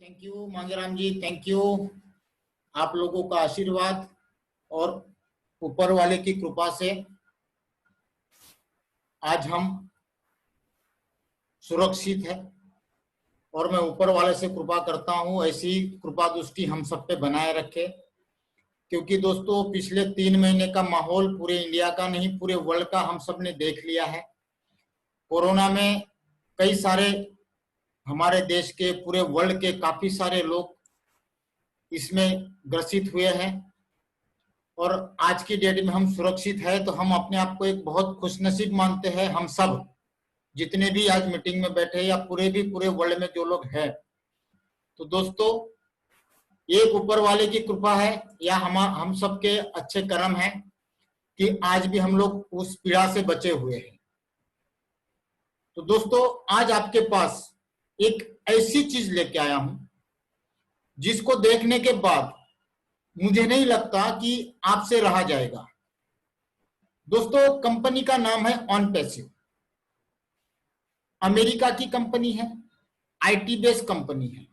Thank you Mangeram ji, thank you. आप लोगों का आशीर्वाद और ऊपर वाले की कृपा से आज हम सुरक्षित है और मैं ऊपर वाले से कृपा करता हूं ऐसी कृपा दृष्टि हम सब पे बनाए रखे। क्योंकि दोस्तों पिछले 3 महीने का माहौल पूरे इंडिया का नहीं पूरे वर्ल्ड का हम सब ने देख लिया है। कोरोना में कई सारे हमारे देश के पूरे वर्ल्ड के काफी सारे लोग इसमें ग्रसित हुए हैं और आज की डेट में हम सुरक्षित है तो हम अपने आप को एक बहुत खुशनसीब मानते हैं। हम सब जितने भी आज मीटिंग में बैठे या पूरे वर्ल्ड में जो लोग हैं, तो दोस्तों एक ऊपर वाले की कृपा है या हम सबके अच्छे कर्म है कि आज भी हम लोग उस पीड़ा से बचे हुए हैं। तो दोस्तों आज आपके पास एक ऐसी चीज लेके आया हूं जिसको देखने के बाद मुझे नहीं लगता कि आपसे रहा जाएगा। दोस्तों कंपनी का नाम है ऑनपैसिव। अमेरिका की कंपनी है, आईटी बेस्ड कंपनी है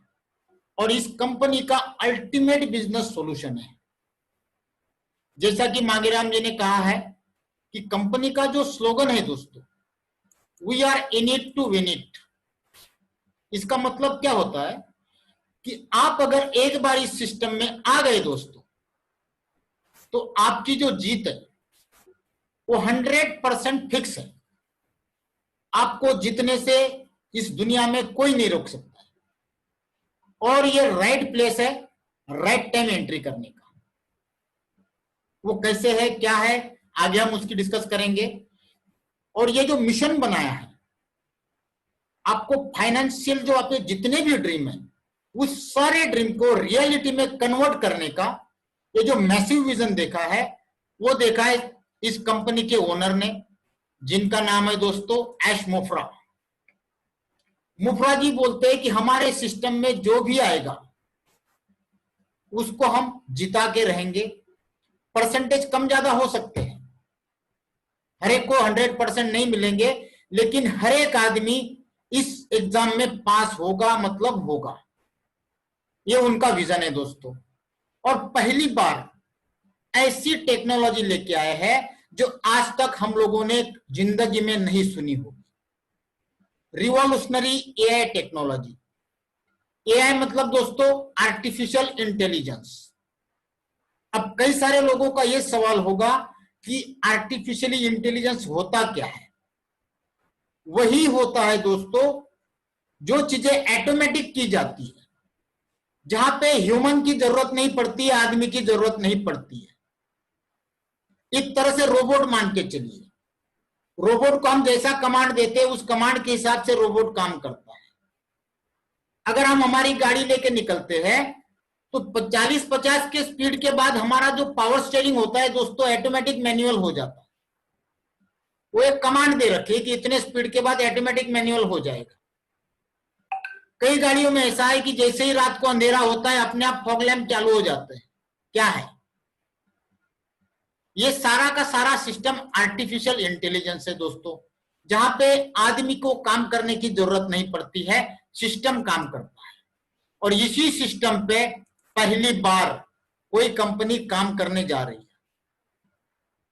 और इस कंपनी का अल्टीमेट बिजनेस सॉल्यूशन है। जैसा कि मांगेराम जी ने कहा है कि कंपनी का जो स्लोगन है दोस्तों, we are in it to win it. इसका मतलब क्या होता है कि आप अगर एक बार इस सिस्टम में आ गए दोस्तों, तो आपकी जो जीत है वो 100% फिक्स है। आपको जीतने से इस दुनिया में कोई नहीं रोक सकता है और ये राइट प्लेस है राइट टाइम एंट्री करने का। वो कैसे है, क्या है, आगे हम उसकी डिस्कस करेंगे। और ये जो मिशन बनाया है, आपको फाइनेंशियल जो आपके जितने भी ड्रीम है उस सारे ड्रीम को रियलिटी में कन्वर्ट करने का ये जो मैसिव विजन देखा है, वो देखा है इस कंपनी के ओनर ने, जिनका नाम है दोस्तों ऐश मोफ्रा। मुफ्रा जी बोलते हैं कि हमारे सिस्टम में जो भी आएगा उसको हम जिता के रहेंगे। परसेंटेज कम ज्यादा हो सकते हैं, हर एक को 100% नहीं मिलेंगे, लेकिन हर एक आदमी इस एग्जाम में पास होगा, मतलब होगा। ये उनका विजन है दोस्तों। और पहली बार ऐसी टेक्नोलॉजी लेके आए हैं जो आज तक हम लोगों ने जिंदगी में नहीं सुनी होगी। Revolutionary AI technology. एआई मतलब दोस्तों आर्टिफिशियल इंटेलिजेंस। अब कई सारे लोगों का यह सवाल होगा कि आर्टिफिशियली इंटेलिजेंस होता क्या है। वही होता है दोस्तों जो चीजें ऑटोमेटिक की जाती है, जहां पे ह्यूमन की जरूरत नहीं पड़ती है, आदमी की जरूरत नहीं पड़ती है। एक तरह से रोबोट मान के चलिए। रोबोट को हम जैसा कमांड देते हैं उस कमांड के हिसाब से रोबोट काम करता है। अगर हम हमारी गाड़ी लेके निकलते हैं तो 40-50 के स्पीड के बाद हमारा जो पावर स्टीयरिंग होता है दोस्तों ऑटोमेटिक मैनुअल हो जाता है। वो एक कमांड दे रखी है कि इतने स्पीड के बाद ऑटोमेटिक मैनुअल हो जाएगा। कई गाड़ियों में ऐसा है कि जैसे ही रात को अंधेरा होता है अपने आप फॉग लैंप चालू हो जाते हैं। क्या है ये सारा का सारा सिस्टम आर्टिफिशियल इंटेलिजेंस है दोस्तों, जहां पे आदमी को काम करने की जरूरत नहीं पड़ती है, सिस्टम काम करता है। और इसी सिस्टम पे पहली बार कोई कंपनी काम करने जा रही है।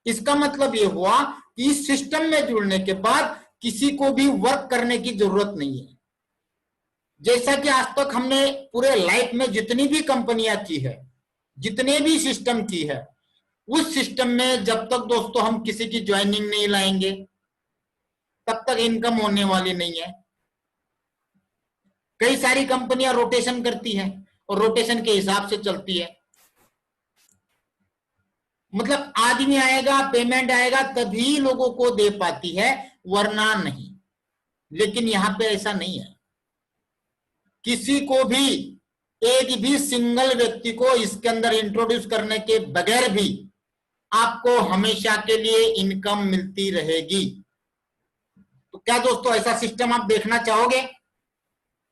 इसका मतलब यह हुआ कि इस सिस्टम में जुड़ने के बाद किसी को भी वर्क करने की जरूरत नहीं है। जैसा कि आज तक हमने पूरे लाइफ में जितनी भी कंपनियां की है, जितने भी सिस्टम की है, उस सिस्टम में जब तक दोस्तों हम किसी की ज्वाइनिंग नहीं लाएंगे तब तक इनकम होने वाली नहीं है। कई सारी कंपनियां रोटेशन करती हैं और रोटेशन के हिसाब से चलती है। मतलब आदमी आएगा, पेमेंट आएगा तभी लोगों को दे पाती है, वरना नहीं। लेकिन यहां पे ऐसा नहीं है। किसी को भी, एक भी सिंगल व्यक्ति को इसके अंदर इंट्रोड्यूस करने के बगैर भी आपको हमेशा के लिए इनकम मिलती रहेगी। तो क्या दोस्तों ऐसा सिस्टम आप देखना चाहोगे?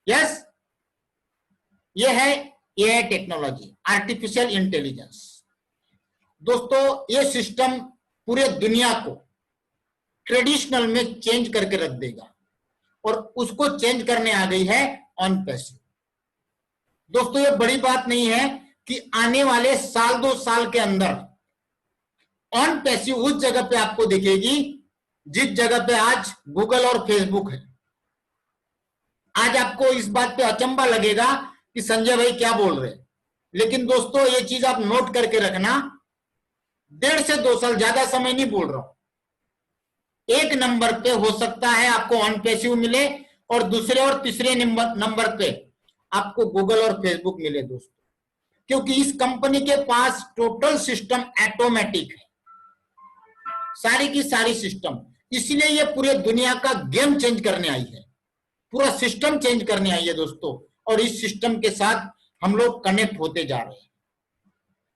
यस, ये है एआई टेक्नोलॉजी, आर्टिफिशियल इंटेलिजेंस। दोस्तों ये सिस्टम पूरे दुनिया को ट्रेडिशनल में चेंज करके रख देगा और उसको चेंज करने आ गई है ऑनपैसिव। दोस्तों ये बड़ी बात नहीं है कि आने वाले साल 2 साल के अंदर ऑन पैसिव उस जगह पे आपको दिखेगी जिस जगह पे आज गूगल और फेसबुक है। आज आपको इस बात पे अचंभा लगेगा कि संजय भाई क्या बोल रहे हैं, लेकिन दोस्तों ये चीज आप नोट करके रखना, 1.5 से 2 साल, ज्यादा समय नहीं बोल रहा हूं, एक नंबर पे हो सकता है आपको ऑन पैसिव मिले और दूसरे और तीसरे नंबर पे आपको गूगल और फेसबुक मिले दोस्तों, क्योंकि इस कंपनी के पास टोटल सिस्टम ऑटोमेटिक है, सारी की सारी सिस्टम, इसलिए ये पूरे दुनिया का गेम चेंज करने आई है, पूरा सिस्टम चेंज करने आई है दोस्तों। और इस सिस्टम के साथ हम लोग कनेक्ट होते जा रहे हैं।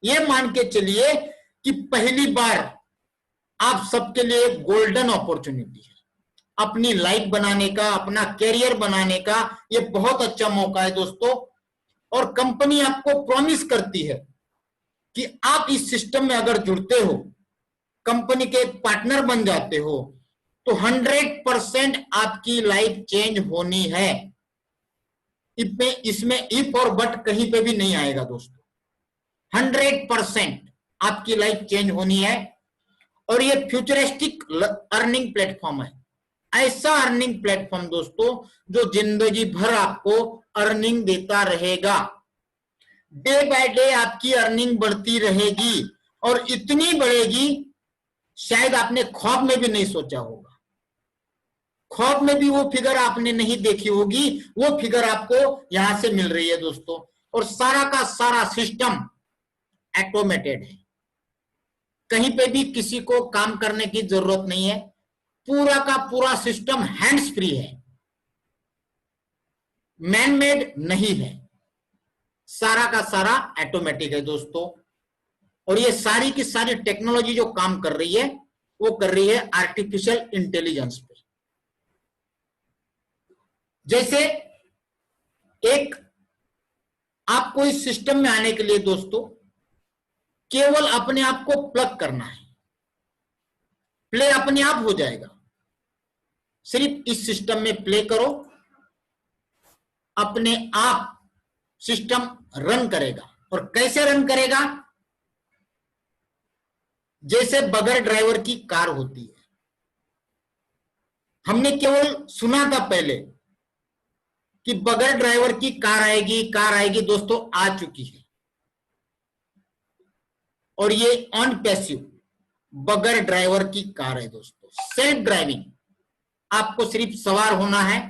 ये मान के चलिए कि पहली बार आप सबके लिए गोल्डन अपॉर्चुनिटी है, अपनी लाइफ बनाने का, अपना कैरियर बनाने का ये बहुत अच्छा मौका है दोस्तों। और कंपनी आपको प्रॉमिस करती है कि आप इस सिस्टम में अगर जुड़ते हो, कंपनी के पार्टनर बन जाते हो, तो 100% आपकी लाइफ चेंज होनी है। इसमें इफ और बट कहीं पे भी नहीं आएगा दोस्तों, 100% आपकी लाइफ चेंज होनी है। और ये फ्यूचरिस्टिक अर्निंग प्लेटफॉर्म है, ऐसा अर्निंग प्लेटफॉर्म दोस्तों जो जिंदगी भर आपको अर्निंग देता रहेगा, डे बाय डे आपकी अर्निंग बढ़ती रहेगी और इतनी बढ़ेगी शायद आपने ख्वाब में भी नहीं सोचा होगा, ख्वाब में भी वो फिगर आपने नहीं देखी होगी, वो फिगर आपको यहां से मिल रही है दोस्तों। और सारा का सारा सिस्टम ऑटोमेटेड है, कहीं पे भी किसी को काम करने की जरूरत नहीं है, पूरा का पूरा सिस्टम हैंड्स फ्री है, मैन मेड नहीं है, सारा का सारा ऑटोमेटिक है दोस्तों। और ये सारी की सारी टेक्नोलॉजी जो काम कर रही है वो कर रही है आर्टिफिशियल इंटेलिजेंस पे। जैसे एक आपको इस सिस्टम में आने के लिए दोस्तों केवल अपने आप को प्लग करना है, प्ले अपने आप हो जाएगा, सिर्फ इस सिस्टम में प्ले करो, अपने आप सिस्टम रन करेगा। और कैसे रन करेगा? जैसे बगैर ड्राइवर की कार होती है, हमने केवल सुना था पहले कि बगैर ड्राइवर की कार आएगी दोस्तों, आ चुकी है। और ये ऑन पैसिव बगैर ड्राइवर की कार है दोस्तों, सेल्फ ड्राइविंग, आपको सिर्फ सवार होना है,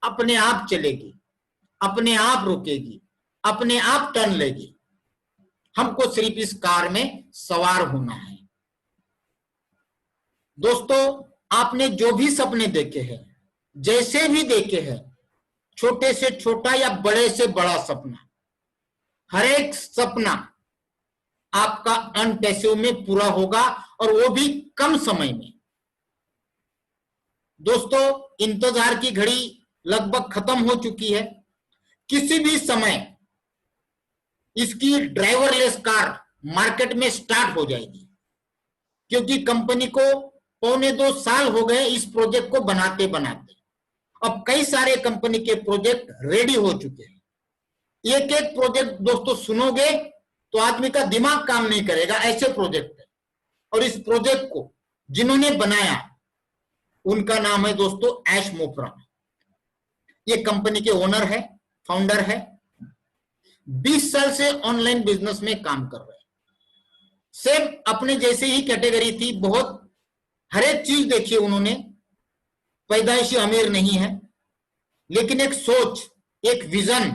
अपने आप चलेगी, अपने आप रुकेगी, अपने आप टर्न लेगी, हमको सिर्फ इस कार में सवार होना है। दोस्तों आपने जो भी सपने देखे हैं, जैसे भी देखे हैं, छोटे से छोटा या बड़े से बड़ा सपना, हर एक सपना आपका अनपैसिव में पूरा होगा और वो भी कम समय में। दोस्तों इंतजार की घड़ी लगभग खत्म हो चुकी है, किसी भी समय इसकी ड्राइवरलेस कार मार्केट में स्टार्ट हो जाएगी, क्योंकि कंपनी को 1.25 साल हो गए इस प्रोजेक्ट को बनाते बनाते, अब कई सारे कंपनी के प्रोजेक्ट रेडी हो चुके हैं। एक एक प्रोजेक्ट दोस्तों सुनोगे तो आदमी का दिमाग काम नहीं करेगा, ऐसे प्रोजेक्ट है। और इस प्रोजेक्ट को जिन्होंने बनाया उनका नाम है दोस्तों ऐश मोफरा, ये कंपनी के ओनर है, फाउंडर है, 20 साल से ऑनलाइन बिजनेस में काम कर रहे हैं, सेम अपने जैसे ही कैटेगरी थी, बहुत हर एक चीज देखी उन्होंने, पैदाइशी अमीर नहीं है, लेकिन एक सोच, एक विजन,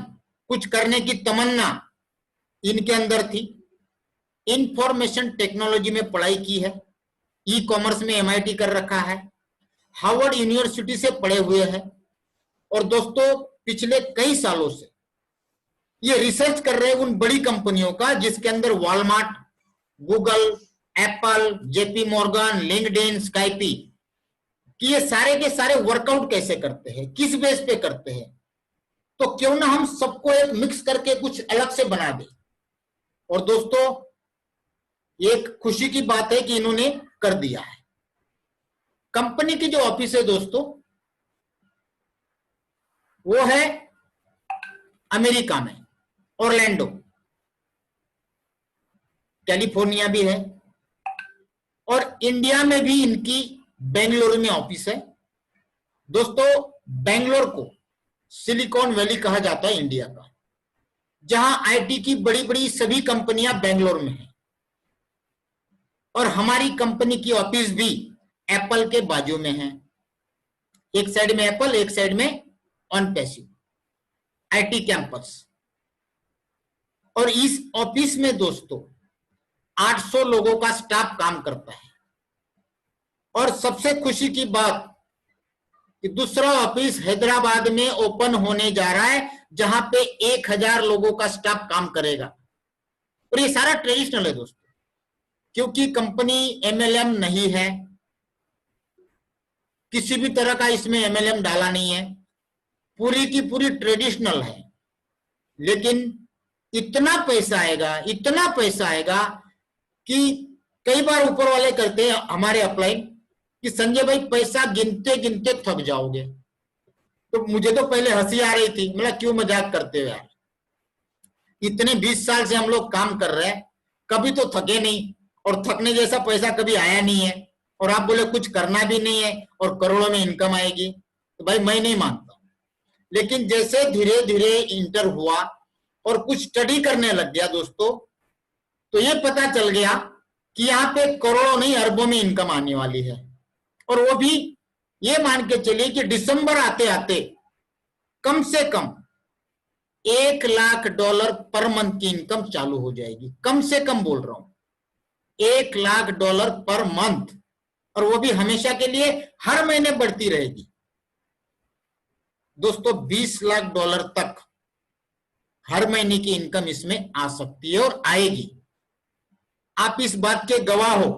कुछ करने की तमन्ना इनके अंदर थी। इंफॉर्मेशन टेक्नोलॉजी में पढ़ाई की है, ई कॉमर्स में MIT कर रखा है, हार्वर्ड यूनिवर्सिटी से पढ़े हुए हैं। और दोस्तों पिछले कई सालों से ये रिसर्च कर रहे हैं उन बड़ी कंपनियों का जिसके अंदर Walmart, Google, Apple, JP Morgan, LinkedIn, स्काइपी, कि ये सारे के सारे वर्कआउट कैसे करते हैं, किस बेस पे करते हैं, तो क्यों ना हम सबको एक मिक्स करके कुछ अलग से बना दें। और दोस्तों एक खुशी की बात है कि इन्होंने कर दिया है। कंपनी की जो ऑफिस है दोस्तों वो है अमेरिका में, ऑरलैंडो, कैलिफोर्निया भी है, और इंडिया में भी इनकी बेंगलुरु में ऑफिस है। दोस्तों, बेंगलोर को सिलिकॉन वैली कहा जाता है इंडिया का, जहां आईटी की बड़ी बड़ी सभी कंपनियां बेंगलोर में हैं, और हमारी कंपनी की ऑफिस भी एप्पल के बाजू में है। एक साइड में एप्पल, एक साइड में ऑन पैसिव आईटी कैंपस। और इस ऑफिस में दोस्तों 800 लोगों का स्टाफ काम करता है। और सबसे खुशी की बात कि दूसरा ऑफिस हैदराबाद में ओपन होने जा रहा है, जहां पे 1000 लोगों का स्टाफ काम करेगा। और ये सारा ट्रेडिशनल है दोस्तों, क्योंकि कंपनी एमएलएम नहीं है, किसी भी तरह का इसमें एमएलएम डाला नहीं है, पूरी की पूरी ट्रेडिशनल है। लेकिन इतना पैसा आएगा कि कई बार ऊपर वाले करते हैं हमारे अप्लाई कि संजय भाई पैसा गिनते गिनते थक जाओगे। तो मुझे तो पहले हंसी आ रही थी, मतलब क्यों मजाक करते हो यार, इतने 20 साल से हम लोग काम कर रहे हैं, कभी तो थके नहीं, और थकने जैसा पैसा कभी आया नहीं है, और आप बोले कुछ करना भी नहीं है और करोड़ों में इनकम आएगी। तो भाई मैं नहीं मानता। लेकिन जैसे धीरे धीरे इंटर हुआ और कुछ स्टडी करने लग गया दोस्तों, तो ये पता चल गया कि यहाँ पे करोड़ों नहीं अरबों में इनकम आने वाली है। और वो भी ये मान के चलिए कि दिसंबर आते आते कम से कम $1 लाख पर मंथ की इनकम चालू हो जाएगी। कम से कम बोल रहा हूं, $1 लाख पर मंथ, और वो भी हमेशा के लिए, हर महीने बढ़ती रहेगी। दोस्तों $20 लाख तक हर महीने की इनकम इसमें आ सकती है और आएगी। आप इस बात के गवाह हो,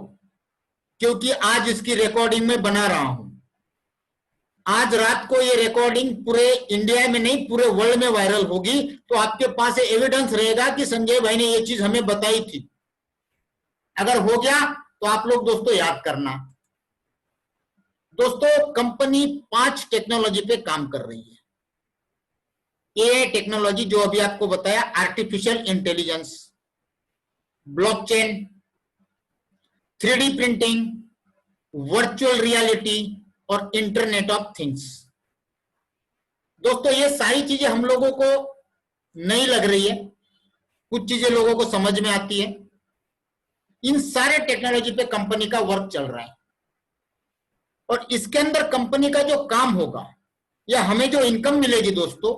क्योंकि आज इसकी रिकॉर्डिंग में बना रहा हूं। आज रात को ये रिकॉर्डिंग पूरे इंडिया में नहीं पूरे वर्ल्ड में वायरल होगी, तो आपके पास एविडेंस रहेगा कि संजय भाई ने ये चीज हमें बताई थी। अगर हो गया तो आप लोग दोस्तों याद करना। दोस्तों, कंपनी 5 टेक्नोलॉजी पे काम कर रही है। एआई टेक्नोलॉजी जो अभी आपको बताया, artificial intelligence, blockchain, 3D printing, virtual reality और इंटरनेट ऑफ थिंग्स। दोस्तों, ये सारी चीजें हम लोगों को नहीं लग रही है, कुछ चीजें लोगों को समझ में आती है। इन सारे टेक्नोलॉजी पे कंपनी का वर्क चल रहा है, और इसके अंदर कंपनी का जो काम होगा या हमें जो इनकम मिलेगी दोस्तों,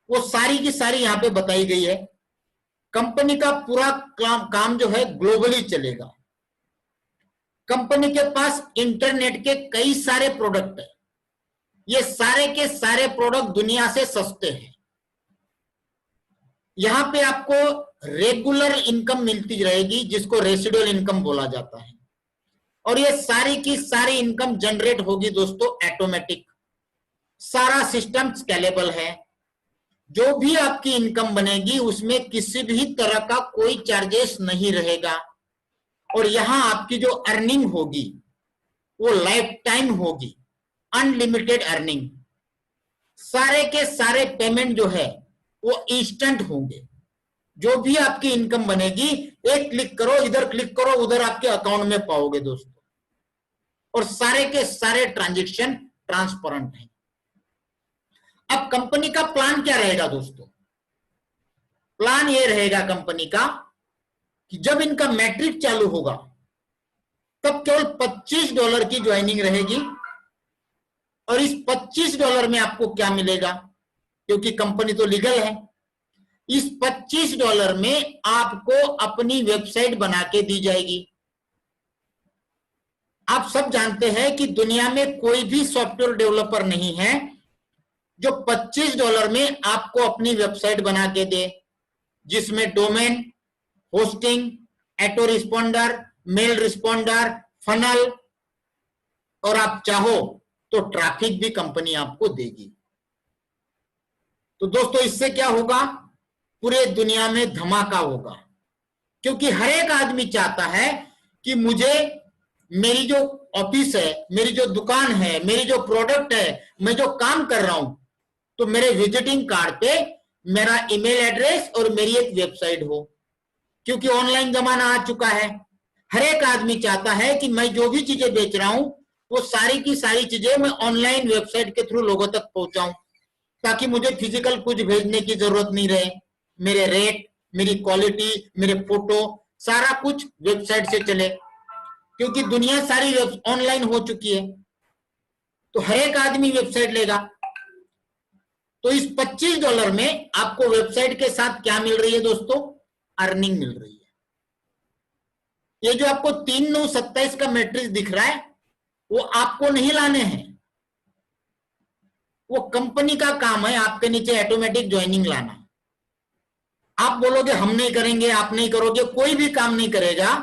वो सारी की सारी यहां पे बताई गई है। कंपनी का पूरा काम जो है ग्लोबली चलेगा। कंपनी के पास इंटरनेट के कई सारे प्रोडक्ट है। ये सारे के सारे प्रोडक्ट दुनिया से सस्ते हैं। यहां पे आपको रेगुलर इनकम मिलती रहेगी, जिसको रेसिडुअल इनकम बोला जाता है। और ये सारी की सारी इनकम जनरेट होगी दोस्तों ऑटोमेटिक। सारा सिस्टम स्केलेबल है। जो भी आपकी इनकम बनेगी उसमें किसी भी तरह का कोई चार्जेस नहीं रहेगा। और यहां आपकी जो अर्निंग होगी वो लाइफ टाइम होगी, अनलिमिटेड अर्निंग। सारे के सारे पेमेंट जो है वो इंस्टेंट होंगे। जो भी आपकी इनकम बनेगी, एक क्लिक करो, इधर क्लिक करो, उधर आपके अकाउंट में पाओगे दोस्तों। और सारे के सारे ट्रांजैक्शन ट्रांसपेरेंट है। अब कंपनी का प्लान क्या रहेगा दोस्तों? प्लान ये रहेगा कंपनी का कि जब इनका मैट्रिक चालू होगा तब केवल $25 की ज्वाइनिंग रहेगी। और इस $25 में आपको क्या मिलेगा? क्योंकि कंपनी तो लीगल है, इस $25 में आपको अपनी वेबसाइट बना के दी जाएगी। आप सब जानते हैं कि दुनिया में कोई भी सॉफ्टवेयर डेवलपर नहीं है जो $25 में आपको अपनी वेबसाइट बना के दे, जिसमें domain, hosting, auto responder, mail responder, funnel, और आप चाहो तो ट्रैफिक भी कंपनी आपको देगी। तो दोस्तों, इससे क्या होगा? पूरे दुनिया में धमाका होगा, क्योंकि हर एक आदमी चाहता है कि मुझे मेरी जो ऑफिस है, मेरी जो दुकान है, मेरी जो प्रोडक्ट है, मैं जो काम कर रहा हूं, तो मेरे विजिटिंग कार्ड पे मेरा ईमेल एड्रेस और मेरी एक वेबसाइट हो, क्योंकि ऑनलाइन जमाना आ चुका है। हर एक आदमी चाहता है कि मैं जो भी चीजें बेच रहा हूं वो सारी की सारी चीजें मैं ऑनलाइन वेबसाइट के थ्रू लोगों तक पहुंचाऊं, ताकि मुझे फिजिकल कुछ भेजने की जरूरत नहीं रहे। मेरे रेट, मेरी क्वालिटी, मेरे फोटो, सारा कुछ वेबसाइट से चले, क्योंकि दुनिया सारी ऑनलाइन हो चुकी है। तो हर एक आदमी वेबसाइट लेगा। तो इस $25 में आपको वेबसाइट के साथ क्या मिल रही है दोस्तों? अर्निंग मिल रही है। ये जो आपको 3,927 का मैट्रिक्स दिख रहा है वो आपको नहीं लाने हैं, वो कंपनी का काम है आपके नीचे ऑटोमेटिक ज्वाइनिंग लाना। आप बोलोगे हम नहीं करेंगे, आप नहीं करोगे, कोई भी काम नहीं करेगा,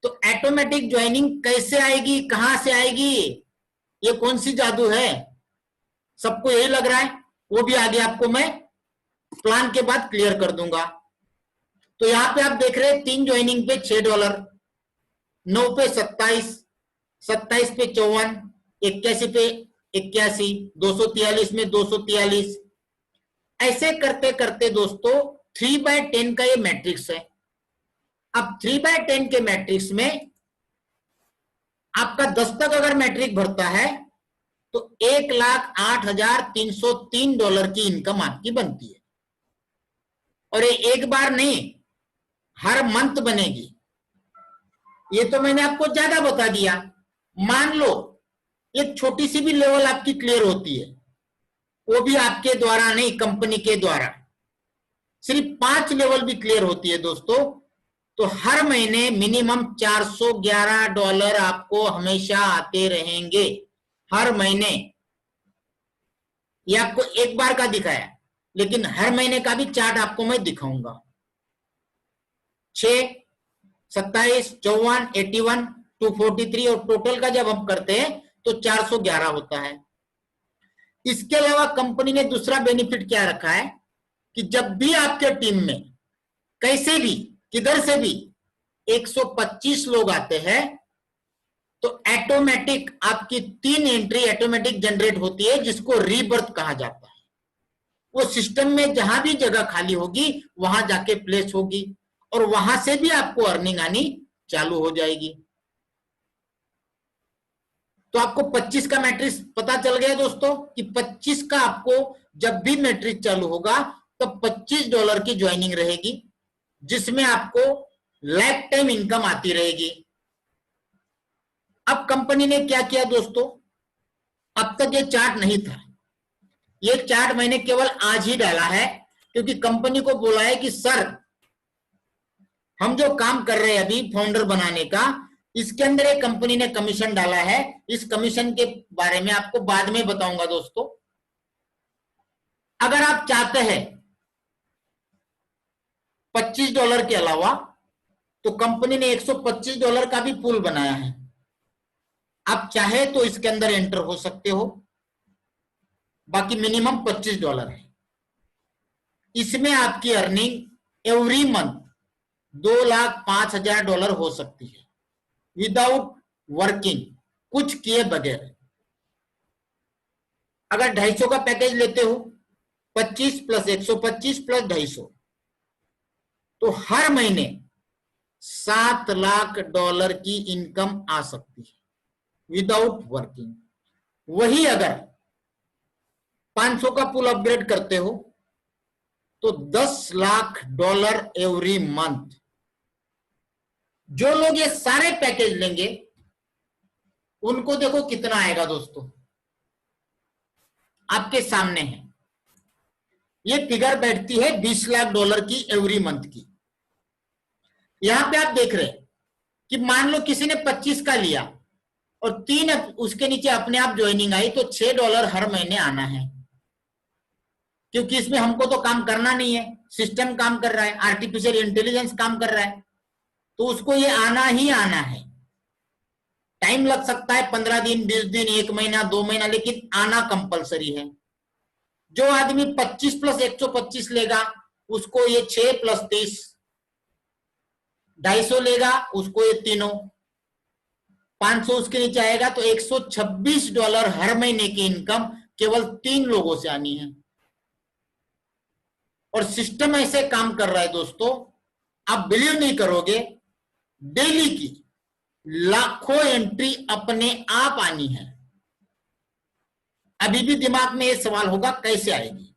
तो ऑटोमेटिक ज्वाइनिंग कैसे आएगी, कहां से आएगी? ये कौन सी जादू है? सबको यही लग रहा है, वो भी आगे आपको मैं प्लान के बाद क्लियर कर दूंगा। तो यहां पे आप देख रहे हैं 3 ज्वाइनिंग पे $6, 9 पे 27, 27 पे 54, 81 पे 81, 243 में 243। ऐसे करते करते दोस्तों 3/10 का ये मैट्रिक्स है। अब 3/10 के मैट्रिक्स में आपका 10 तक अगर मैट्रिक भरता है तो $1,08,303 की इनकम आपकी बनती है। और ये एक बार नहीं, हर मंथ बनेगी। ये तो मैंने आपको ज्यादा बता दिया। मान लो एक छोटी सी भी लेवल आपकी क्लियर होती है, वो भी आपके द्वारा नहीं, कंपनी के द्वारा, सिर्फ 5 लेवल भी क्लियर होती है दोस्तों, तो हर महीने मिनिमम $411 आपको हमेशा आते रहेंगे, हर महीने। ये आपको एक बार का दिखाया, लेकिन हर महीने का भी चार्ट आपको मैं दिखाऊंगा। 6, 27, 54, 81, 243 और टोटल का जब हम करते हैं तो 411 होता है। इसके अलावा कंपनी ने दूसरा बेनिफिट क्या रखा है कि जब भी आपके टीम में कैसे भी, किधर से भी 125 लोग आते हैं तो ऑटोमेटिक आपकी 3 एंट्री ऑटोमेटिक जनरेट होती है, जिसको रीबर्थ कहा जाता है। वो सिस्टम में जहां भी जगह खाली होगी वहां जाके प्लेस होगी और वहां से भी आपको अर्निंग आनी चालू हो जाएगी। तो आपको 25 का मैट्रिक्स पता चल गया दोस्तों कि 25 का आपको जब भी मैट्रिक्स चालू होगा तो $25 की ज्वाइनिंग रहेगी, जिसमें आपको लाइफ टाइम इनकम आती रहेगी। अब कंपनी ने क्या किया दोस्तों, अब तक ये चार्ट नहीं था, ये चार्ट मैंने केवल आज ही डाला है, क्योंकि कंपनी को बोला है कि सर हम जो काम कर रहे हैं अभी फाउंडर बनाने का, इसके अंदर एक कंपनी ने कमीशन डाला है, इस कमीशन के बारे में आपको बाद में बताऊंगा दोस्तों। अगर आप चाहते हैं $25 के अलावा, तो कंपनी ने $125 का भी पूल बनाया है। आप चाहे तो इसके अंदर एंटर हो सकते हो, बाकी मिनिमम $25 है। इसमें आपकी अर्निंग एवरी मंथ $2,05,000 हो सकती है, विदाउट वर्किंग, कुछ किए बगैर। अगर 250 का पैकेज लेते हो, 25 प्लस 125 प्लस 250, तो हर महीने $7 लाख की इनकम आ सकती है विदाउट वर्किंग। वही अगर 500 का पुल अपग्रेड करते हो तो $10 लाख एवरी मंथ। जो लोग ये सारे पैकेज लेंगे उनको देखो कितना आएगा दोस्तों, आपके सामने है। ये फिगर बैठती है $20 लाख की एवरी मंथ की। यहां पे आप देख रहे हैं कि मान लो किसी ने 25 का लिया और 3 उसके नीचे अपने आप ज्वाइनिंग आई, तो $6 हर महीने आना है, क्योंकि इसमें हमको तो काम करना नहीं है, सिस्टम काम कर रहा है, आर्टिफिशियल इंटेलिजेंस काम कर रहा है, तो उसको ये आना ही आना है। टाइम लग सकता है 15 दिन, 20 दिन, 1 महीना, 2 महीना, लेकिन आना कंपलसरी है। जो आदमी 25 प्लस 125 लेगा उसको ये 6 प्लस 30, 250 लेगा उसको ये तीनों, 500 उसके नीचे आएगा तो $126 हर महीने की इनकम केवल 3 लोगों से आनी है। और सिस्टम ऐसे काम कर रहा है दोस्तों, आप बिलीव नहीं करोगे, डेली की लाखों एंट्री अपने आप आनी है। अभी भी दिमाग में ये सवाल होगा कैसे आएगी।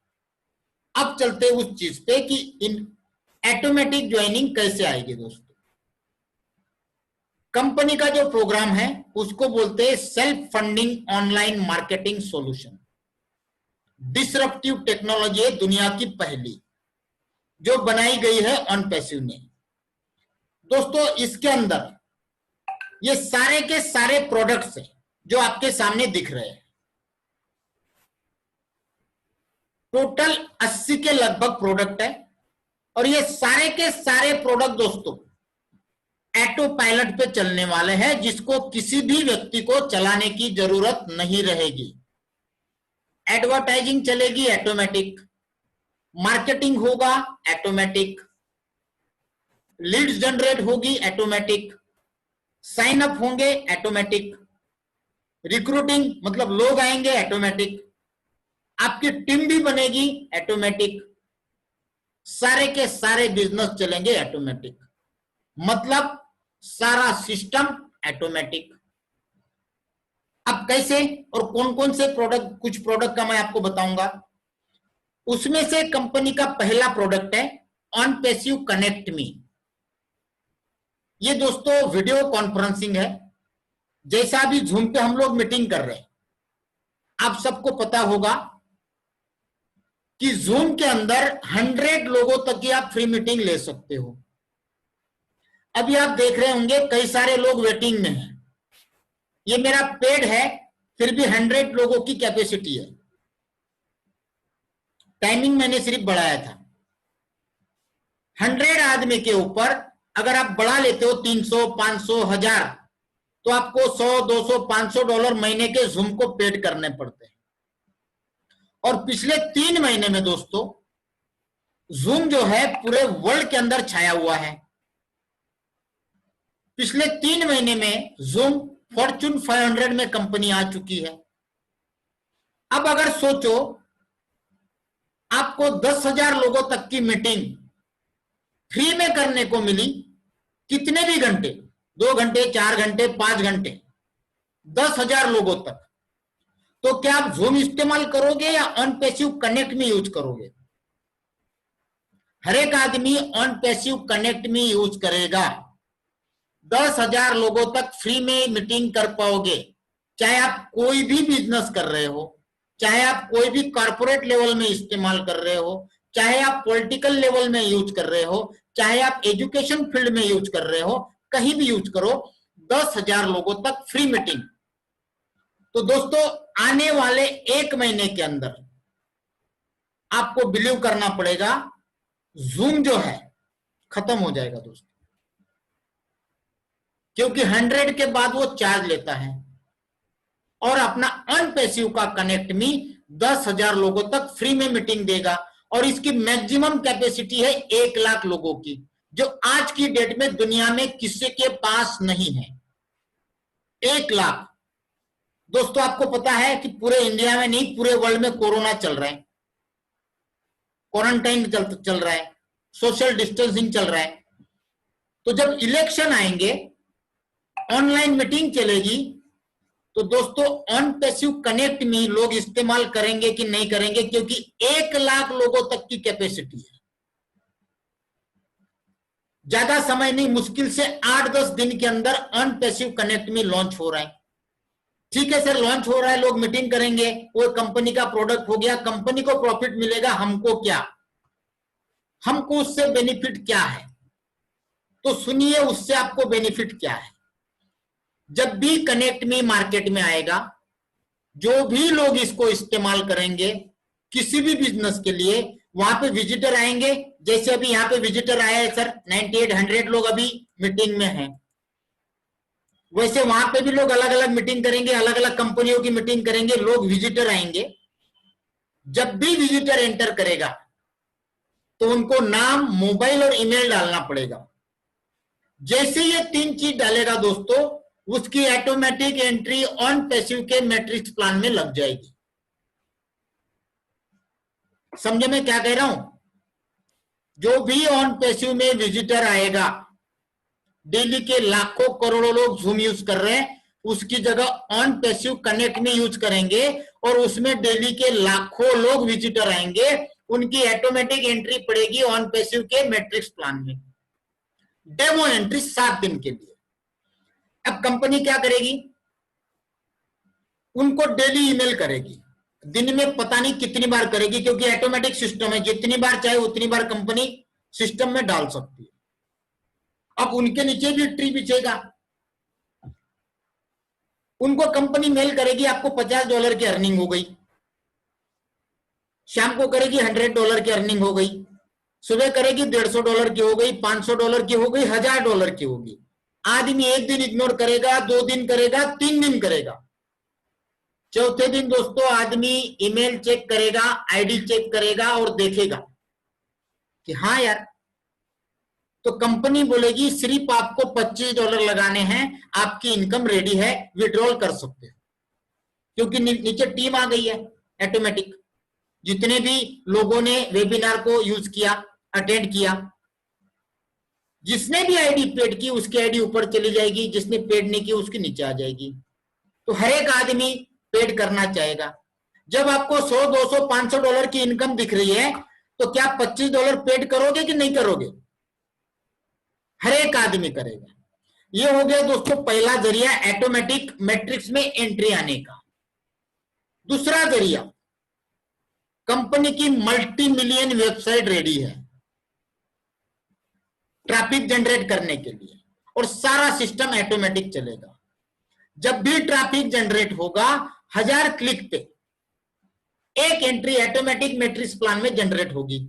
अब चलते उस चीज पे कि इन ऑटोमेटिक ज्वाइनिंग कैसे आएगी दोस्तों। कंपनी का जो प्रोग्राम है उसको बोलते हैं self funding online marketing solution. Disruptive technology है, दुनिया की पहली, जो बनाई गई है ऑनपैसिव ने। दोस्तों इसके अंदर ये सारे के सारे प्रोडक्ट्स हैं जो आपके सामने दिख रहे हैं। टोटल 80 के लगभग प्रोडक्ट है और ये सारे के सारे प्रोडक्ट दोस्तों ऑटो पायलट पे चलने वाले हैं, जिसको किसी भी व्यक्ति को चलाने की जरूरत नहीं रहेगी। एडवर्टाइजिंग चलेगी ऑटोमेटिक, मार्केटिंग होगा ऑटोमेटिक, लीड्स जनरेट होगी ऑटोमेटिक, साइन अप होंगे ऑटोमेटिक, रिक्रूटिंग मतलब लोग आएंगे ऑटोमेटिक, आपकी टीम भी बनेगी ऑटोमेटिक, सारे के सारे बिजनेस चलेंगे ऑटोमेटिक, मतलब सारा सिस्टम ऑटोमेटिक। अब कैसे और कौन कौन से प्रोडक्ट, कुछ प्रोडक्ट का मैं आपको बताऊंगा। उसमें से कंपनी का पहला प्रोडक्ट है ऑनपैसिव कनेक्ट मी। ये दोस्तों वीडियो कॉन्फ्रेंसिंग है, जैसा अभी जूम पे हम लोग मीटिंग कर रहे हैं। आप सबको पता होगा कि जूम के अंदर 100 लोगों तक की आप फ्री मीटिंग ले सकते हो। अभी आप देख रहे होंगे कई सारे लोग वेटिंग में हैं। ये मेरा पेड है, फिर भी 100 लोगों की कैपेसिटी है। टाइमिंग मैंने सिर्फ बढ़ाया था। 100 आदमी के ऊपर अगर आप बढ़ा लेते हो 300, 500, 1000, तो आपको 100, 200, $500 महीने के जूम को पेड करने पड़ते हैं। और पिछले 3 महीने में दोस्तों जूम जो है पूरे वर्ल्ड के अंदर छाया हुआ है। पिछले 3 महीने में जूम फॉर्च्यून 500 में कंपनी आ चुकी है। अब अगर सोचो आपको 10,000 लोगों तक की मीटिंग फ्री में करने को मिली, कितने भी घंटे, 2 घंटे, 4 घंटे, 5 घंटे, 10,000 लोगों तक, तो क्या आप जूम इस्तेमाल करोगे या ऑनपैसिव कनेक्ट में यूज करोगे? हर एक आदमी ऑनपैसिव कनेक्ट में यूज करेगा। 10,000 लोगों तक फ्री में मीटिंग कर पाओगे। चाहे आप कोई भी बिजनेस कर रहे हो, चाहे आप कोई भी कॉर्पोरेट लेवल में इस्तेमाल कर रहे हो, चाहे आप पॉलिटिकल लेवल में यूज कर रहे हो, चाहे आप एजुकेशन फील्ड में यूज कर रहे हो, कहीं भी यूज करो, 10,000 लोगों तक फ्री मीटिंग। तो दोस्तों आने वाले 1 महीने के अंदर आपको बिलीव करना पड़ेगा, जूम जो है खत्म हो जाएगा दोस्तों, क्योंकि 100 के बाद वो चार्ज लेता है। और अपना ऑनपैसिव का कनेक्ट मी 10,000 लोगों तक फ्री में मीटिंग देगा और इसकी मैक्सिमम कैपेसिटी है 1 लाख लोगों की, जो आज की डेट में दुनिया में किसी के पास नहीं है। 1 लाख। दोस्तों आपको पता है कि पूरे इंडिया में नहीं, पूरे वर्ल्ड में कोरोना चल रहा है, क्वारंटाइन चल रहा है, सोशल डिस्टेंसिंग चल रहा है। तो जब इलेक्शन आएंगे, ऑनलाइन मीटिंग चलेगी, तो दोस्तों ऑनपैसिव कनेक्ट में लोग इस्तेमाल करेंगे कि नहीं करेंगे, क्योंकि 1 लाख लोगों तक की कैपेसिटी है। ज्यादा समय नहीं, मुश्किल से 8-10 दिन के अंदर ऑनपैसिव कनेक्ट में लॉन्च हो रहा है। ठीक है सर, लॉन्च हो रहा है, लोग मीटिंग करेंगे, वो कंपनी का प्रोडक्ट हो गया, कंपनी को प्रॉफिट मिलेगा, हमको क्या, हमको उससे बेनिफिट क्या है? तो सुनिए उससे आपको बेनिफिट क्या है। जब भी कनेक्ट मी मार्केट में आएगा, जो भी लोग इसको इस्तेमाल करेंगे किसी भी बिजनेस के लिए, वहां पे विजिटर आएंगे। जैसे अभी यहाँ पे विजिटर आया है सर, 9800 लोग अभी मीटिंग में हैं, वैसे वहां पे भी लोग अलग अलग मीटिंग करेंगे, अलग अलग कंपनियों की मीटिंग करेंगे, लोग विजिटर आएंगे। जब भी विजिटर एंटर करेगा तो उनको नाम, मोबाइल और ईमेल डालना पड़ेगा। जैसे ये 3 चीज डालेगा दोस्तों, उसकी ऑटोमेटिक एंट्री ऑनपैसिव के मैट्रिक्स प्लान में लग जाएगी। समझे मैं क्या कह रहा हूं? जो भी ऑन पैसिव में विजिटर आएगा, डेली के लाखों करोड़ों लोग जूम यूज कर रहे हैं, उसकी जगह ऑन पैसिव कनेक्ट में यूज करेंगे और उसमें डेली के लाखों लोग विजिटर आएंगे, उनकी ऑटोमेटिक एंट्री पड़ेगी ऑन पैसिव के मैट्रिक्स प्लान में, डेमो एंट्री 7 दिन के लिए। अब कंपनी क्या करेगी, उनको डेली ईमेल करेगी, दिन में पता नहीं कितनी बार करेगी, क्योंकि ऑटोमेटिक सिस्टम है, जितनी बार चाहे उतनी बार कंपनी सिस्टम में डाल सकती है। अब उनके नीचे भी ट्री बिछेगा, उनको कंपनी मेल करेगी आपको $50 की अर्निंग हो गई, शाम को करेगी $100 की अर्निंग हो गई, सुबह करेगी $150 की हो गई, $500 की हो गई, $1000 की होगी। आदमी एक दिन इग्नोर करेगा, 2 दिन करेगा, 3 दिन करेगा, चौथे दिन दोस्तों आदमी ईमेल चेक करेगा, आईडी चेक करेगा और देखेगा कि हाँ यार, तो कंपनी बोलेगी सिर्फ आपको $25 लगाने हैं, आपकी इनकम रेडी है, विड्रॉल कर सकते हो, क्योंकि नीचे टीम आ गई है ऑटोमेटिक। जितने भी लोगों ने वेबिनार को यूज किया, अटेंड किया, जिसने भी आईडी पेड की उसकी आईडी ऊपर चली जाएगी, जिसने पेड नहीं की उसकी नीचे आ जाएगी। तो हर एक आदमी पेड करना चाहेगा। जब आपको $100, $200, $500 की इनकम दिख रही है, तो क्या $25 पेड करोगे कि नहीं करोगे? हर एक आदमी करेगा। ये हो गया दोस्तों पहला जरिया ऑटोमेटिक मैट्रिक्स में एंट्री आने का। दूसरा जरिया, कंपनी की मल्टी मिलियन वेबसाइट रेडी है ट्रैफिक जनरेट करने के लिए, और सारा सिस्टम ऑटोमेटिक चलेगा। जब भी ट्रैफिक जनरेट होगा, 1000 क्लिक पे एक एंट्री ऑटोमेटिक मैट्रिक्स प्लान में जनरेट होगी।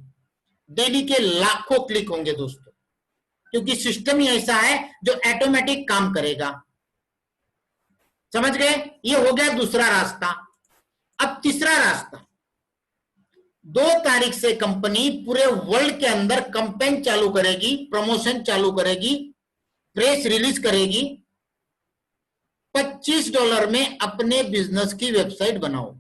डेली के लाखों क्लिक होंगे दोस्तों, क्योंकि सिस्टम ही ऐसा है जो ऑटोमेटिक काम करेगा। समझ गए? ये हो गया दूसरा रास्ता। अब तीसरा रास्ता, 2 तारीख से कंपनी पूरे वर्ल्ड के अंदर कैंपेन चालू करेगी, प्रमोशन चालू करेगी, प्रेस रिलीज करेगी। $25 में अपने बिजनेस की वेबसाइट बनाओ,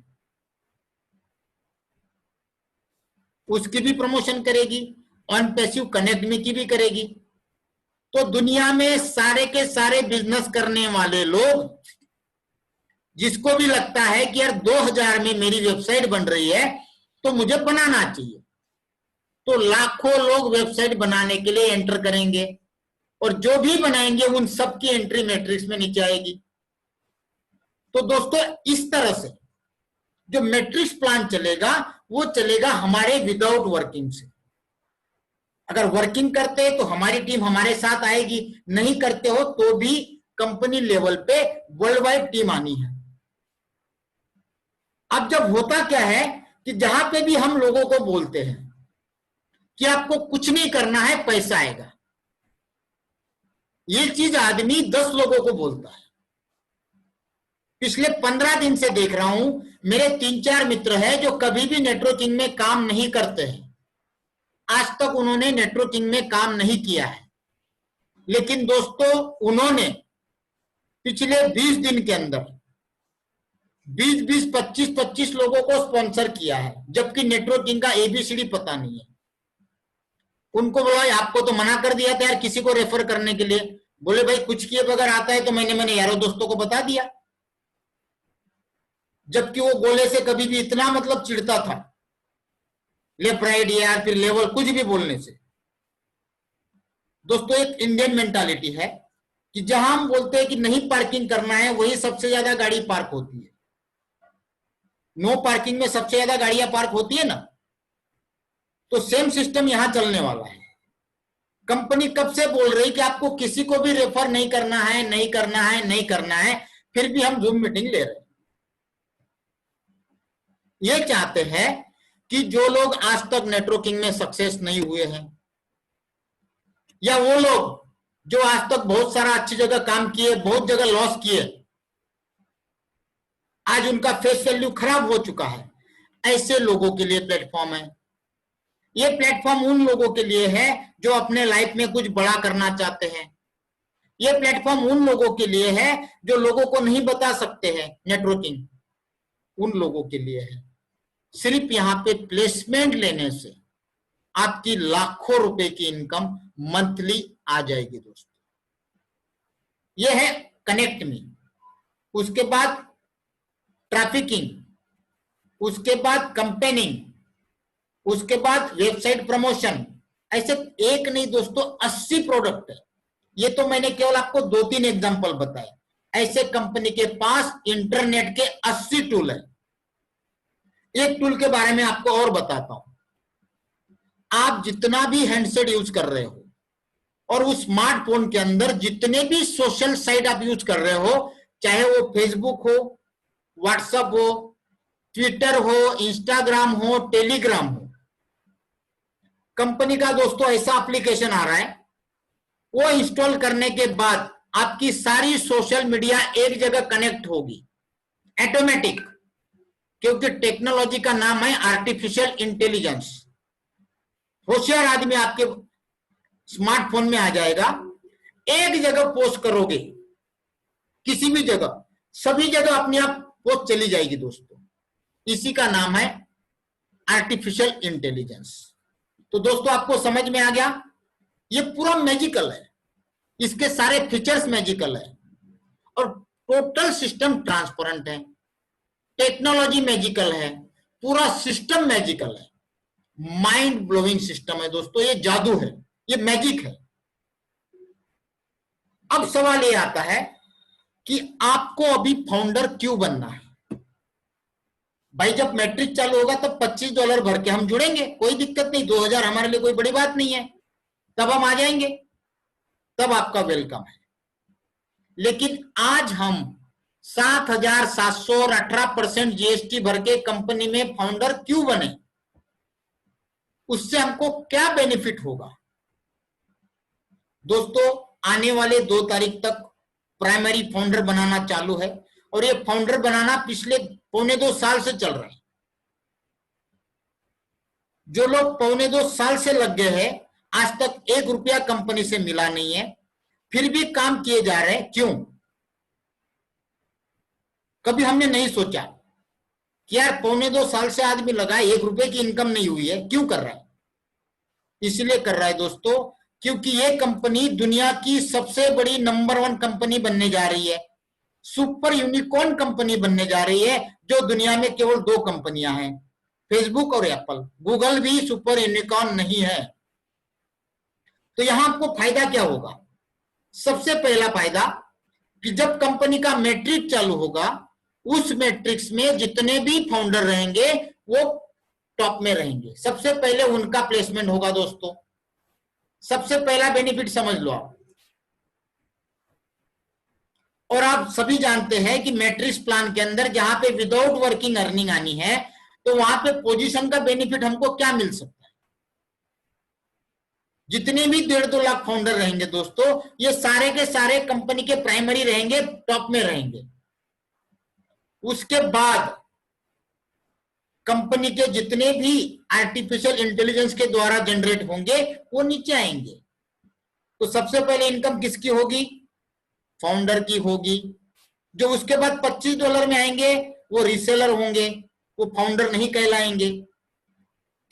उसकी भी प्रमोशन करेगी, ऑन पैसिव कनेक्ट में की भी करेगी। तो दुनिया में सारे के सारे बिजनेस करने वाले लोग, जिसको भी लगता है कि यार 2000 में मेरी वेबसाइट बन रही है तो मुझे बनाना चाहिए, तो लाखों लोग वेबसाइट बनाने के लिए एंटर करेंगे, और जो भी बनाएंगे उन सबकी एंट्री मैट्रिक्स में नीचे आएगी। तो दोस्तों इस तरह से जो मैट्रिक्स प्लान चलेगा वो चलेगा हमारे विदाउट वर्किंग से। अगर वर्किंग करते हैं तो हमारी टीम हमारे साथ आएगी, नहीं करते हो तो भी कंपनी लेवल पे वर्ल्ड वाइड टीम आनी है। अब जब होता क्या है कि जहां पे भी हम लोगों को बोलते हैं कि आपको कुछ नहीं करना है, पैसा आएगा, ये चीज आदमी 10 लोगों को बोलता है। पिछले 15 दिन से देख रहा हूं, मेरे 3-4 मित्र हैं जो कभी भी नेटवर्किंग में काम नहीं करते हैं, आज तक उन्होंने नेटवर्किंग में काम नहीं किया है, लेकिन दोस्तों उन्होंने पिछले 20 दिन के अंदर 20-20, 25-25 लोगों को स्पॉन्सर किया है, जबकि नेटवर्किंग का एबीसीडी पता नहीं है। उनको बोला आपको तो मना कर दिया था यार किसी को रेफर करने के लिए, बोले भाई कुछ किए बगैर आता है तो मैंने यारों दोस्तों को बता दिया, जबकि वो गोले से कभी भी इतना मतलब चिढ़ता था, लेफ्ट राइट यार फिर लेवल कुछ भी बोलने से। दोस्तों एक इंडियन मेंटालिटी है कि जहां हम बोलते हैं कि नहीं पार्किंग करना है, वही सबसे ज्यादा गाड़ी पार्क होती है। नो पार्किंग में सबसे ज्यादा गाड़ियां पार्क होती है ना, तो सेम सिस्टम यहां चलने वाला है। कंपनी कब से बोल रही कि आपको किसी को भी रेफर नहीं करना है, नहीं करना है, नहीं करना है, फिर भी हम जूम मीटिंग ले रहे हैं। ये चाहते हैं कि जो लोग आज तक नेटवर्किंग में सक्सेस नहीं हुए हैं, या वो लोग जो आज तक बहुत सारा अच्छी जगह काम किए, बहुत जगह लॉस किए, आज उनका फेस वैल्यू खराब हो चुका है, ऐसे लोगों के लिए प्लेटफॉर्म है। ये प्लेटफॉर्म उन लोगों के लिए है जो अपने लाइफ में कुछ बड़ा करना चाहते हैं। ये प्लेटफॉर्म उन लोगों के लिए है जो लोगों को नहीं बता सकते हैं नेटवर्किंग, उन लोगों के लिए है। सिर्फ यहाँ पे प्लेसमेंट लेने से आपकी लाखों रुपए की इनकम मंथली आ जाएगी दोस्तों। यह है कनेक्ट मी। उसके बाद ट्रैफिकिंग, उसके बाद कंपेनिंग, उसके बाद वेबसाइट प्रमोशन। ऐसे एक नहीं दोस्तों, 80 प्रोडक्ट है। ये तो मैंने केवल आपको 2-3 एग्जांपल बताए। ऐसे कंपनी के पास इंटरनेट के 80 टूल है। एक टूल के बारे में आपको और बताता हूं। आप जितना भी हैंडसेट यूज कर रहे हो और उस स्मार्टफोन के अंदर जितने भी सोशल साइट आप यूज कर रहे हो, चाहे वो फेसबुक हो, व्हाट्सएप हो, ट्विटर हो, इंस्टाग्राम हो, टेलीग्राम हो, कंपनी का दोस्तों ऐसा एप्लीकेशन आ रहा है, वो इंस्टॉल करने के बाद आपकी सारी सोशल मीडिया एक जगह कनेक्ट होगी ऑटोमेटिक, क्योंकि टेक्नोलॉजी का नाम है आर्टिफिशियल इंटेलिजेंस। होशियार आदमी आपके स्मार्टफोन में आ जाएगा। एक जगह पोस्ट करोगे, किसी भी जगह, सभी जगह अपने आप पोस्ट चली जाएगी दोस्तों। इसी का नाम है आर्टिफिशियल इंटेलिजेंस। तो दोस्तों आपको समझ में आ गया, ये पूरा मैजिकल है, इसके सारे फीचर्स मैजिकल है और टोटल सिस्टम ट्रांसपेरेंट है। टेक्नोलॉजी मैजिकल है, पूरा सिस्टम मैजिकल है, माइंड ब्लोइंग सिस्टम है दोस्तों। ये जादू है, ये मैजिक है। अब सवाल ये आता है कि आपको अभी फाउंडर क्यों बनना है? भाई जब मैट्रिक चालू होगा तब $25 भर के हम जुड़ेंगे, कोई दिक्कत नहीं, 2000 हमारे लिए कोई बड़ी बात नहीं है, तब हम आ जाएंगे, तब आपका वेलकम है। लेकिन आज हम 7,700 और 18% जीएसटी भर के कंपनी में फाउंडर क्यों बने? उससे हमको क्या बेनिफिट होगा? दोस्तों आने वाले 2 तारीख तक प्राइमरी फाउंडर बनाना चालू है और ये फाउंडर बनाना पिछले 1.25 साल से चल रहा है। जो लोग 1.25 साल से लग गए हैं, आज तक ₹1 कंपनी से मिला नहीं है, फिर भी काम किए जा रहे हैं। क्यों? कभी हमने नहीं सोचा कि यार 1.25 साल से आदमी लगा, ₹1 की इनकम नहीं हुई है, क्यों कर रहा है? इसलिए कर रहा है दोस्तों क्योंकि ये कंपनी दुनिया की सबसे बड़ी नंबर 1 कंपनी बनने जा रही है, सुपर यूनिकॉर्न कंपनी बनने जा रही है। जो दुनिया में केवल 2 कंपनियां हैं, फेसबुक और एप्पल। गूगल भी सुपर यूनिकॉर्न नहीं है। तो यहां आपको फायदा क्या होगा? सबसे पहला फायदा कि जब कंपनी का मैट्रिक चालू होगा, उस मैट्रिक्स में जितने भी फाउंडर रहेंगे वो टॉप में रहेंगे। सबसे पहले उनका प्लेसमेंट होगा दोस्तों। सबसे पहला बेनिफिट समझ लो आप। और आप सभी जानते हैं कि मैट्रिक्स प्लान के अंदर जहां पे विदाउट वर्किंग अर्निंग आनी है, तो वहां पे पोजीशन का बेनिफिट हमको क्या मिल सकता है? जितने भी 1.5-2 लाख फाउंडर रहेंगे दोस्तों, ये सारे के सारे कंपनी के प्राइमरी रहेंगे, टॉप में रहेंगे। उसके बाद कंपनी के जितने भी आर्टिफिशियल इंटेलिजेंस के द्वारा जनरेट होंगे वो नीचे आएंगे। तो सबसे पहले इनकम किसकी होगी? फाउंडर की होगी। जो उसके बाद $25 में आएंगे वो रीसेलर होंगे, वो फाउंडर नहीं कहलाएंगे,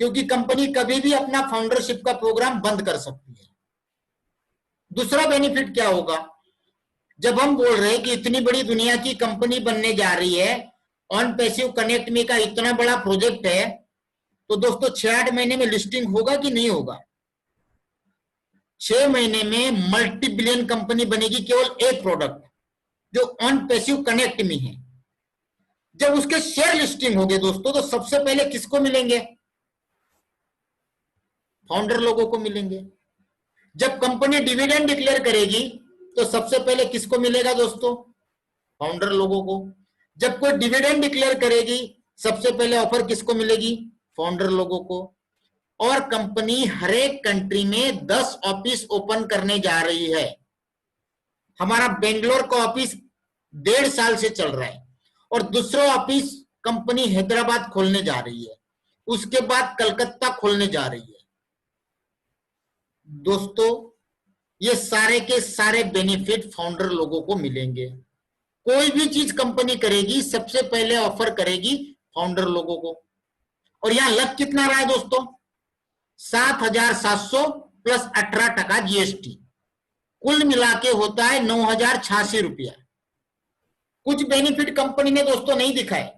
क्योंकि कंपनी कभी भी अपना फाउंडरशिप का प्रोग्राम बंद कर सकती है। दूसरा बेनिफिट क्या होगा? जब हम बोल रहे हैं कि इतनी बड़ी दुनिया की कंपनी बनने जा रही है, ऑन पैसिव कनेक्ट मी का इतना बड़ा प्रोजेक्ट है, तो दोस्तों 6-8 महीने में लिस्टिंग होगा कि नहीं होगा? 6 महीने में मल्टी बिलियन कंपनी बनेगी, केवल एक प्रोडक्ट जो ऑन पैसिव कनेक्ट मी है। जब उसके शेयर लिस्टिंग होंगे दोस्तों, तो सबसे पहले किसको मिलेंगे? फाउंडर लोगों को मिलेंगे। जब कंपनी डिविडेंड डिक्लेयर करेगी तो सबसे पहले किसको मिलेगा दोस्तों? फाउंडर लोगों को। जब कोई डिविडेंड डिक्लेयर करेगी, सबसे पहले ऑफर किसको मिलेगी? फाउंडर लोगों को। और कंपनी हर एक कंट्री में 10 ऑफिस ओपन करने जा रही है। हमारा बेंगलोर का ऑफिस 1.5 साल से चल रहा है और दूसरा ऑफिस कंपनी हैदराबाद खोलने जा रही है, उसके बाद कलकत्ता खोलने जा रही है। दोस्तों ये सारे के सारे बेनिफिट फाउंडर लोगों को मिलेंगे। कोई भी चीज कंपनी करेगी, सबसे पहले ऑफर करेगी फाउंडर लोगों को। और यहां लक कितना रहा है दोस्तों? 7,700 प्लस 18% जीएसटी, कुल मिला के होता है 9,086 रुपया। कुछ बेनिफिट कंपनी ने दोस्तों नहीं दिखाए,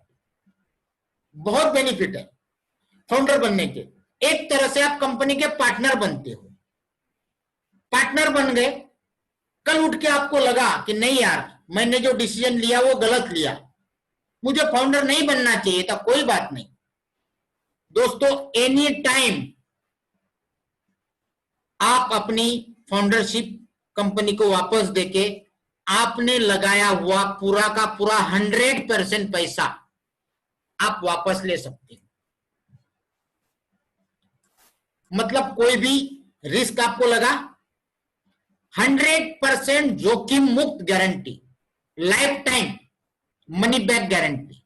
बहुत बेनिफिट है फाउंडर बनने के। एक तरह से आप कंपनी के पार्टनर बनते हो, पार्टनर बन गए, कल उठ के आपको लगा कि नहीं यार मैंने जो डिसीजन लिया वो गलत लिया, मुझे फाउंडर नहीं बनना चाहिए था, कोई बात नहीं दोस्तों, एनी टाइम आप अपनी फाउंडरशिप कंपनी को वापस देके आपने लगाया हुआ पूरा का पूरा 100% पैसा आप वापस ले सकते हैं। मतलब कोई भी रिस्क आपको लगा, 100% जोखिम मुक्त guarantee, life time money back guarantee,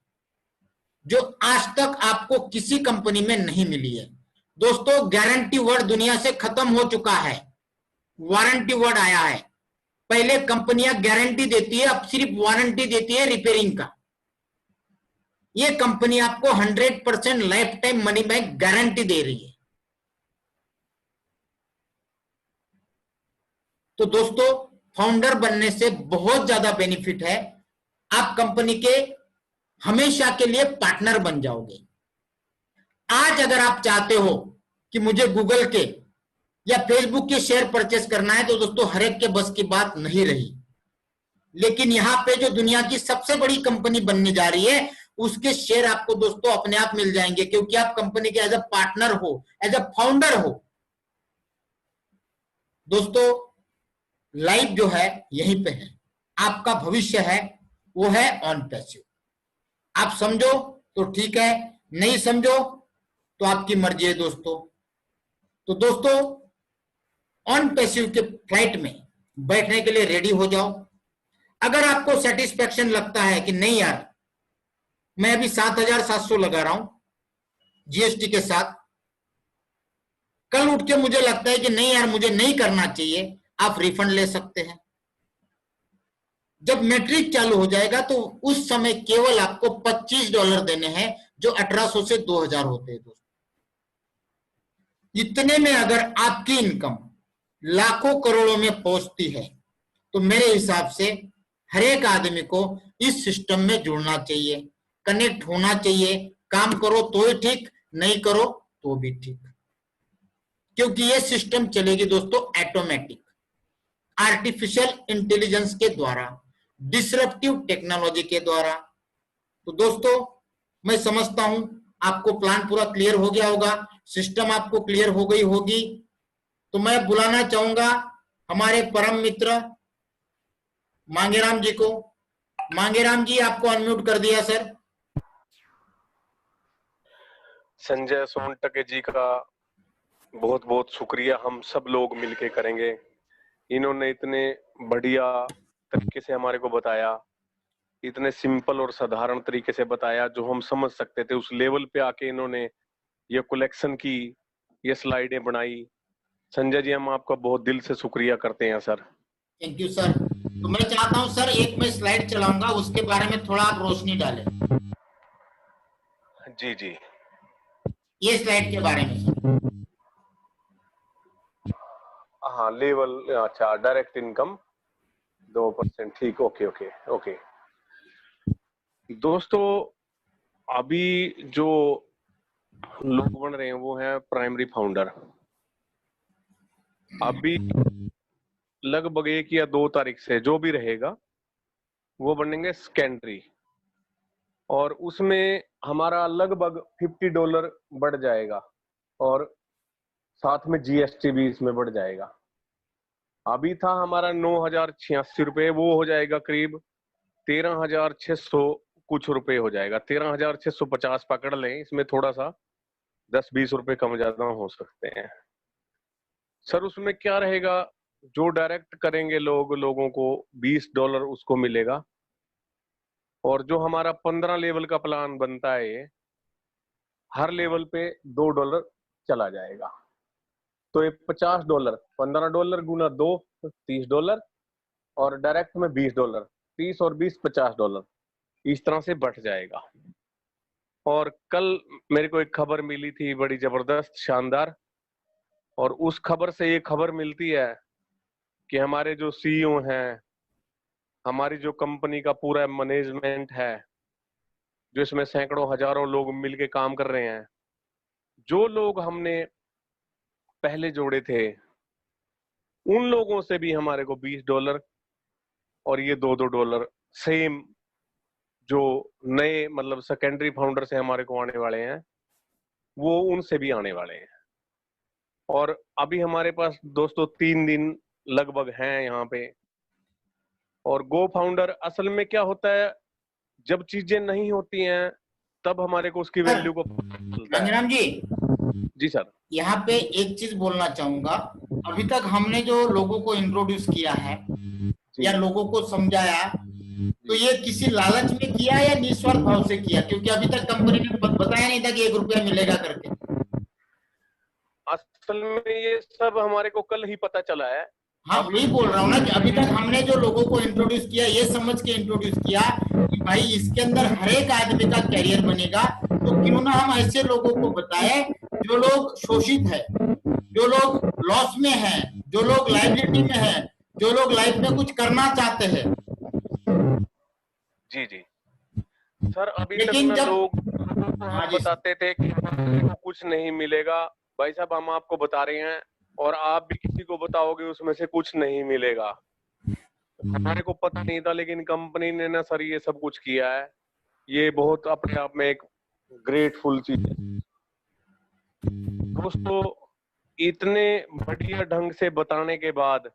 जो आज तक आपको किसी कंपनी में नहीं मिली है दोस्तों। गारंटी वर्ड दुनिया से खत्म हो चुका है, वारंटी वर्ड आया है। पहले कंपनियां गारंटी देती है, अब सिर्फ वारंटी देती है रिपेयरिंग का। ये कंपनी आपको 100% life time money back guarantee दे रही है। तो दोस्तों फाउंडर बनने से बहुत ज्यादा बेनिफिट है, आप कंपनी के हमेशा के लिए पार्टनर बन जाओगे। आज अगर आप चाहते हो कि मुझे गूगल के या फेसबुक के शेयर परचेस करना है तो दोस्तों हर एक के बस की बात नहीं रही, लेकिन यहां पे जो दुनिया की सबसे बड़ी कंपनी बनने जा रही है उसके शेयर आपको दोस्तों अपने आप मिल जाएंगे, क्योंकि आप कंपनी के एज अ पार्टनर हो, एज अ फाउंडर हो। दोस्तों लाइफ जो है यहीं पे है, आपका भविष्य है वो है ऑन पैसिव। आप समझो तो ठीक है, नहीं समझो तो आपकी मर्जी है दोस्तों। तो दोस्तों ऑन पैसिव के फ्लाइट में बैठने के लिए रेडी हो जाओ। अगर आपको सेटिस्फेक्शन लगता है कि नहीं यार मैं अभी 7,700 लगा रहा हूं जीएसटी के साथ, कल उठ के मुझे लगता है कि नहीं यार मुझे नहीं करना चाहिए, आप रिफंड ले सकते हैं। जब मैट्रिक चालू हो जाएगा तो उस समय केवल आपको $25 देने हैं, जो 1,800 से 2,000 होते हैं दोस्तों। इतने में अगर आपकी इनकम लाखों करोड़ों में पहुंचती है तो मेरे हिसाब से हर एक आदमी को इस सिस्टम में जुड़ना चाहिए, कनेक्ट होना चाहिए। काम करो तो ही ठीक, नहीं करो तो भी ठीक, क्योंकि ये सिस्टम चलेगी दोस्तों ऑटोमेटिक, आर्टिफिशियल इंटेलिजेंस के द्वारा, डिसरप्टिव टेक्नोलॉजी के द्वारा। तो दोस्तों मैं समझता हूं आपको प्लान पूरा क्लियर हो गया होगा, सिस्टम आपको क्लियर हो गई होगी। तो मैं बुलाना चाहूंगा हमारे परम मित्र मांगेराम जी को। मांगेराम जी आपको अनम्यूट कर दिया सर। संजय सोनटके जी का बहुत बहुत शुक्रिया, हम सब लोग मिलके करेंगे। इन्होंने इतने बढ़िया तरीके से हमारे को बताया, इतने सिंपल और साधारण तरीके से बताया जो हम समझ सकते थे, उस लेवल पे आके इन्होंने ये कलेक्शन की, ये स्लाइडें बनाई। संजय जी हम आपका बहुत दिल से शुक्रिया करते हैं सर। Thank you sir. तो मैं चाहता हूं सर एक मैं स्लाइड चलाऊंगा, उसके बारे में थोड़ा आप रोशनी डालें। जी जी, ये स्लाइड के बारे में सर। हाँ लेवल, अच्छा डायरेक्ट इनकम 2%, ठीक, ओके ओके ओके। दोस्तों अभी जो लोग बन रहे हैं वो है प्राइमरी फाउंडर। अभी लगभग 1 या 2 तारीख से जो भी रहेगा वो बनेंगे सेकेंडरी, और उसमें हमारा लगभग $50 बढ़ जाएगा, और साथ में जीएसटी भी इसमें बढ़ जाएगा। अभी था हमारा 9,086 रुपए, वो हो जाएगा करीब 13,600 कुछ रुपए हो जाएगा, 13,650 पकड़ लें। इसमें थोड़ा सा 10-20 रुपए कम ज्यादा हो सकते हैं सर। उसमें क्या रहेगा, जो डायरेक्ट करेंगे लोगों को $20 उसको मिलेगा, और जो हमारा 15 लेवल का प्लान बनता है हर लेवल पे $2 चला जाएगा। तो ये $50, $15 गुना 2 $30, और डायरेक्ट में $20, 30 और 20 $50, इस तरह से बढ़ जाएगा। और कल मेरे को एक खबर मिली थी बड़ी जबरदस्त शानदार, और उस खबर से ये खबर मिलती है कि हमारे जो सीईओ हैं, हमारी जो कंपनी का पूरा मैनेजमेंट है, जो इसमें सैकड़ों हजारों लोग मिलके काम कर रहे हैं, जो लोग हमने पहले जोड़े थे उन लोगों से भी हमारे को $20 और ये $2 सेम जो नए मतलब सेकेंडरी फाउंडर से हमारे को आने वाले हैं वो उनसे भी आने वाले हैं। और अभी हमारे पास दोस्तों 3 दिन लगभग हैं यहाँ पे। और गो फाउंडर असल में क्या होता है, जब चीजें नहीं होती हैं तब हमारे को उसकी वैल्यू को पता चलता है। गंगाराम जी, जी सर। यहाँ पे एक चीज बोलना चाहूंगा। अभी तक हमने जो लोगों को इंट्रोड्यूस किया है या लोगों को समझाया, तो ये किसी लालच में किया या निस्वार्थ भाव से किया? क्योंकि अभी तक कंपनी ने बताया नहीं था कि ₹1 मिलेगा करके। असल में ये सब हमारे को कल ही पता चला है। हाँ, वही बोल रहा हूँ ना कि अभी तक हमने जो लोगों को इंट्रोड्यूस किया, ये समझ के इंट्रोड्यूस किया कि भाई इसके अंदर हर एक आदमी का कैरियर बनेगा। तो क्यों ना हम ऐसे लोगों को बताएं जो लोग शोषित है, जो लोग लॉस में है, जो लोग लाइबिलिटी में है, जो लोग लाइफ में कुछ करना चाहते हैं। जी जी सर, अभी तक लेकिन ना जब लोग हाँ जी बताते थे कि आपको कुछ नहीं मिलेगा। भाई साहब हम आपको बता रहे हैं और आप भी किसी को बताओगे उसमें से कुछ नहीं मिलेगा। हमारे को पता नहीं था लेकिन कंपनी ने ना सर ये सब कुछ किया है। ये बहुत अपने आप में एक ग्रेटफुल चीज है दोस्तों। इतने बढ़िया ढंग से बताने के बाद